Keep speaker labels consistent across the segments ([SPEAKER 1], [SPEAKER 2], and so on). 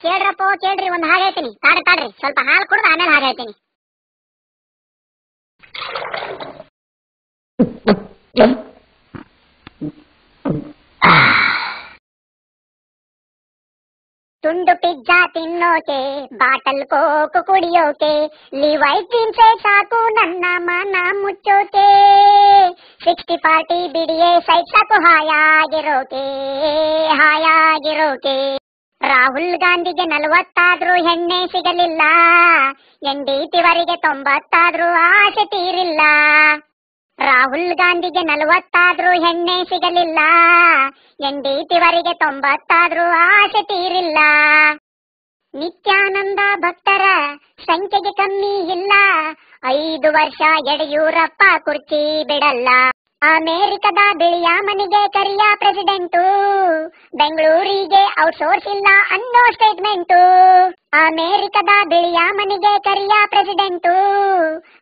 [SPEAKER 1] ಕೇಳ್ರಪ್ಪ ಕೇಳ್ರಿ, ಒಂದು ಹಾಡು ಹೇಳ್ತೀನಿ. ತಾಡ್ರಿ ಸ್ವಲ್ಪ ಹಾಲು ಕುಡ್ದು ಆಮೇಲೆ ಹಾಡು ಹೇಳ್ತೀನಿ. ತುಂಡು ಪಿಜ್ಜಾ ತಿನ್ನೋಕೆ, ಬಾಟಲ್ ಕೋಕು ಕುಡಿಯೋಕೆ, ಲಿವೈಸ್ ತಿನ್ಸೆ ಸಾಕು ನನ್ನ ಮನ ಮುಚ್ಚೋಕೆ. 60-40 ಬಿಡಿಯೇ ಸೈಡ್ ಸಾಕು ಹಾಯಾಗಿರೋಕೆ. ರಾಹುಲ್ ಗಾಂಧಿಗೆ 40 ಹೆಣ್ಣೆ ಸಿಗಲಿಲ್ಲ, NDTವರಿಗೆ 90 ಆಸೆ ತೀರಿಲ್ಲ. ರಾಹುಲ್ ಗಾಂಧಿಗೆ 40 ಹೆಣ್ಣೆ ಸಿಗಲಿಲ್ಲ, NDTವರಿಗೆ 90 ಆಸೆ ತೀರಿಲ್ಲ. ನಿತ್ಯಾನಂದ ಭಕ್ತರ ಸಂಖ್ಯೆಗೆ ಕಮ್ಮಿ ಇಲ್ಲ, 5 ವರ್ಷ ಯಡಿಯೂರಪ್ಪ ಕುರ್ಚಿ ಬಿಡಲ್ಲ. ಅಮೆರಿಕದ ಬಿಳಿಯ ಮನೆಗೆ ಕರಿಯ ಪ್ರೆಸಿಡೆಂಟು, ಬೆಂಗಳೂರಿಗೆ ಔಟ್ಸೋರ್ಸ್ ಇಲ್ಲ ಅನ್ನೋ ಸ್ಟೇಟ್ಮೆಂಟು. ಅಮೆರಿಕದ ಬಿಳಿಯ ಮನೆಗೆ ಕರಿಯ ಪ್ರೆಸಿಡೆಂಟು,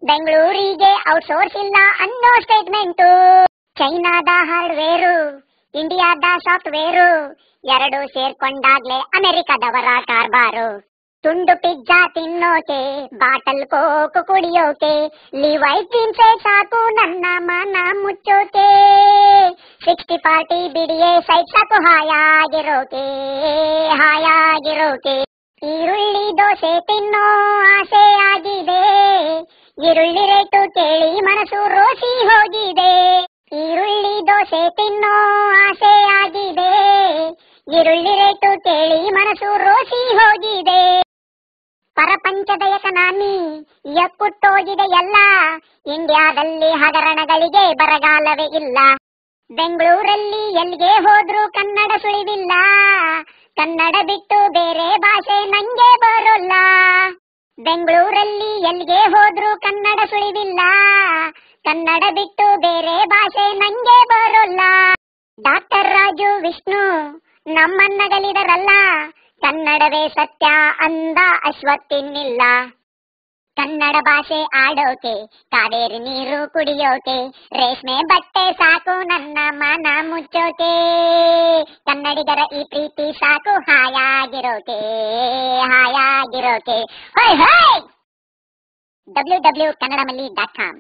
[SPEAKER 1] ಬೆಂಗಳೂರಿಗೆ ಔಟ್ಸೋರ್ಸ್ ಇಲ್ಲ ಅನ್ನೋ ಸ್ಟೇಟ್ಮೆಂಟು. ಚೈನಾದ ಹಾರ್ಡ್ವೇರು, ಇಂಡಿಯಾದ ಸಾಫ್ಟ್ವೇರು, 2 ಸೇರ್ಕೊಂಡಾಗ್ಲೇ ಅಮೆರಿಕದವರ ಕಾರ್ಬಾರು. ತುಂಡು ಪಿಜ್ಜಾ ತಿನ್ನೋಕೆ, ಬಾಟಲ್ ಕೋಕು ಕುಡಿಯೋಕೆ, ಲಿವೈಸ್ ತಿನ್ಸೆ ಸಾಕು ನನ್ನ ಮನ ಮುಚ್ಚೋಕೆ. 60-40 ಬಿಡಿಯೇ ಸೈಡ್ ಸಾಕು ಹಾಯಾಗಿರೋಕೆ. ಈರುಳ್ಳಿ ದೋಸೆ ತಿನ್ನೋ ಆಸೆ ಆಗಿದೆ, ಈರುಳ್ಳಿ ರೇಟು ಕೇಳಿ ಮನಸ್ಸು ರೋಸಿ ಹೋಗಿದೆ. ಈರುಳ್ಳಿ ದೋಸೆ ತಿನ್ನೋ ಆಸೆ ಆಗಿದೆ, ಈರುಳ್ಳಿ ರೇಟು ಕೇಳಿ ಮನಸ್ಸು ರೋಸಿ ಹೋಗಿದೆ. ಪರಪಂಚದ ಎಕನಾಮಿ ಯಕ್ಕುಟ್ಟೋಗಿದೆ ಎಲ್ಲ, ಇಂಡಿಯಾದಲ್ಲಿ ಹಗರಣಗಳಿಗೆ ಬರಗಾಲವೇ ಇಲ್ಲ. ಬೆಂಗಳೂರಲ್ಲಿ ಎಲ್ಲಿಗೆ ಹೋದ್ರೂ ಕನ್ನಡ ಸುಳಿವಿಲ್ಲ, ಕನ್ನಡ ಬಿಟ್ಟು ಬೇರೆ ಭಾಷೆ ನಂಗೆ ಬರೋಲ್ಲ. ಬೆಂಗಳೂರಲ್ಲಿ ಎಲ್ಲಿಗೆ ಹೋದ್ರೂ ಕನ್ನಡ ಸುಳಿವಿಲ್ಲ, ಕನ್ನಡ ಬಿಟ್ಟು ಬೇರೆ ಭಾಷೆ ನಂಗೆ ಬರೋಲ್ಲ. ಡಾಕ್ಟರ್ ರಾಜು ವಿಷ್ಣು ನಮ್ಮನ್ನಗಲಿದರಲ್ಲ, ಕನ್ನಡವೇ ಸತ್ಯ ಅಂದ ಅಶ್ವತ್ತಿನಿಲ್ಲ. ಕನ್ನಡ ಭಾಷೆ ಆಡೋಕೆ, ಕಾವೇರಿ ನೀರು ಕುಡಿಯೋಕೆ, ರೇಷ್ಮೆ ಬಟ್ಟೆ ಸಾಕು ನನ್ನ ಮನ ಮುಚ್ಚೋಕೆ. ಕನ್ನಡಿಗರ ಈ ಪ್ರೀತಿ ಸಾಕು ಹಾಯಾಗಿರೋಕೆ. ಹೊಯ್ ಹೊಯ್. www.kannadamalli.com